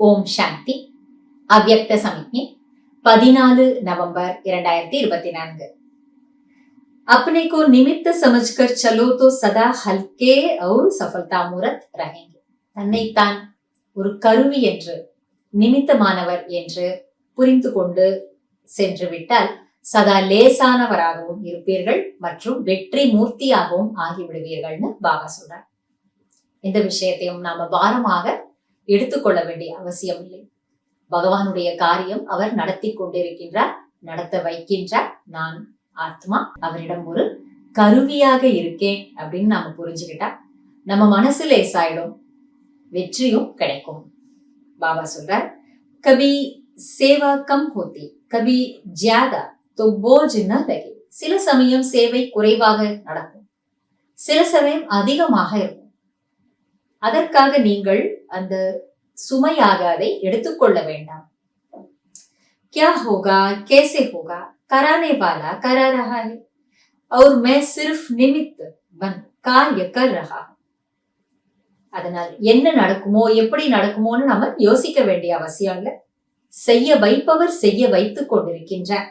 ஓம் சாந்தி. அவ்யக்த சமிக்ஞை 14 नवंबर 2024। अपने को निमित्त समझकर चलो तो सदा हल्के और सफलता मूरत रहेंगे। தன்னைத்தான் ஒரு கருவி என்று, நிமித்தமானவர் என்று புரிந்து கொண்டு சென்று விட்டால் சதா லேசானவராகவும் இருப்பீர்கள் மற்றும் வெற்றி மூர்த்தியாகவும் ஆகிவிடுவீர்கள்னு பாபா சொல்றார். இந்த விஷயத்தையும் நாம பாரமாக எடுத்துக்கொள்ள வேண்டிய அவசியம் இல்லை. பகவானுடைய காரியம் அவர் நடத்தி கொண்டிருக்கின்றார், நடத்த வைக்கின்றார். நான் ஆத்மா அவரிடம் ஒரு கருவியாக இருக்கேன் அப்படின்னு நாம புரிஞ்சுக்கிட்டா நம்ம மனசு லேசாயிடும், வெற்றியும் கிடைக்கும். பாபா சொல்றார், கபி சேவா கம் ஹோதி கபி ஜியாதா தோ போஜ் ந லகே. சில சமயம் சேவை குறைவாக நடக்கும், சில சமயம் அதிகமாக இருக்கும். அதற்காக நீங்கள் அந்த சுமையாக அதை எடுத்துக்கொள்ள வேண்டாம். क्या होगा कैसे होगा कराने वाला करा रहा है और मैं सिर्फ निमित्त बन कार्य कर रहा हूं. அதனால் என்ன நடக்குமோ எப்படி நடக்குமோன்னு நம்ம யோசிக்க வேண்டிய அவசியம் இல்லை. செய்ய வைப்பவர் செய்ய வைத்துக் கொண்டிருக்கின்றார்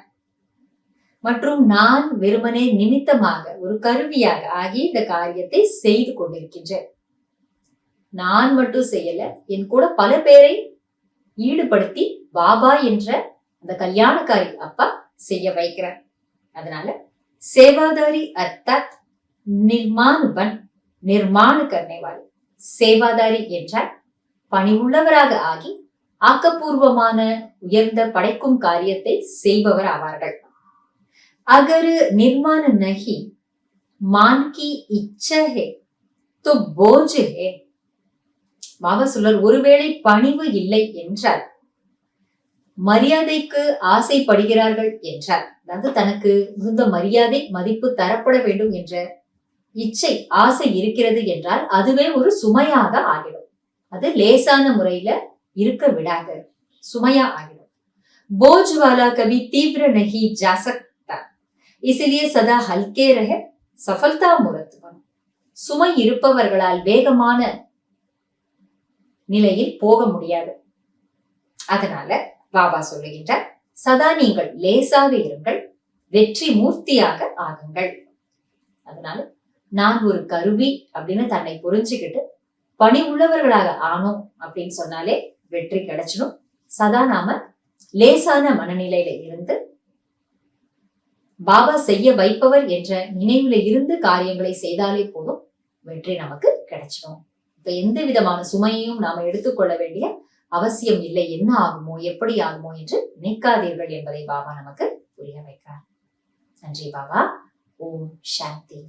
மற்றும் நான் வெறுமனே நிமித்தமாக ஒரு கருவியாக ஆகி இந்த காரியத்தை செய்து கொண்டிருக்கின்றேன். நான் மட்டும் செய்யல, என் கூட பல பேரை ஈடுபடுத்தி பாபா என்ற அந்த கல்யாணக்காரி அப்பா செய்ய வைக்கிறார். அதனால சேவாதாரி அர்த்தாத் நிர்மான் பன் நிர்மாண கர்னேவாலி. சேவாதாரி என்றால் பணிவுள்ளவராக ஆகி ஆக்கப்பூர்வமான உயர்ந்த படைக்கும் காரியத்தை செய்பவர் ஆவார்கள். அகர் நிர்மாண நஹி மான் கி இச்சா ஹே தோ போஜ் ஹே. பாபா சொல்றார், ஒருவேளை பணிவு இல்லை என்றால், மரியாதைக்கு ஆசைப்படுகிறார்கள் என்றால், அதாவது தனக்கு மிகுந்த மரியாதை மதிப்பு தரப்பட வேண்டும் என்ற இச்சை ஆசை இருக்கிறது என்றால் அதுவே ஒரு சுமையாக ஆகிடும். அது லேசான முறையில இருக்க விடாது, சுமையா ஆகிடும். போஜ் வாலா கவி தீவிர நஹி ஜா சக்தா இஸ்லியே சதா ஹல்கே ரஹே சஃபல்தா மூரத் பன். சுமை இருப்பவர்களால் வேகமான நிலையில் போக முடியாது. அதனால பாபா சொல்லுகின்றார், சதா நீங்கள் லேசாக இருங்கள், வெற்றி மூர்த்தியாக ஆகுங்கள். அதனால நான் ஒரு கருவி அப்படின்னு தன்னை புரிஞ்சுக்கிட்டு பணி உள்ளவர்களாக ஆனோம் அப்படின்னு சொன்னாலே வெற்றி கிடைச்சிடும். சதா நாம லேசான மனநிலையில இருந்து பாபா செய்ய வைப்பவர் என்ற நினைவுல இருந்து காரியங்களை செய்தாலே போதும், வெற்றி நமக்கு கிடைச்சிடும். இப்ப எந்த விதமான சுமையையும் நாம எடுத்துக்கொள்ள வேண்டிய அவசியம் இல்லை. என்ன ஆகுமோ எப்படி ஆகுமோ என்று நினைக்காதீர்கள் என்பதை பாபா நமக்கு புரிய வைக்கிறார். நன்றி பாபா. ஓம் சாந்தி.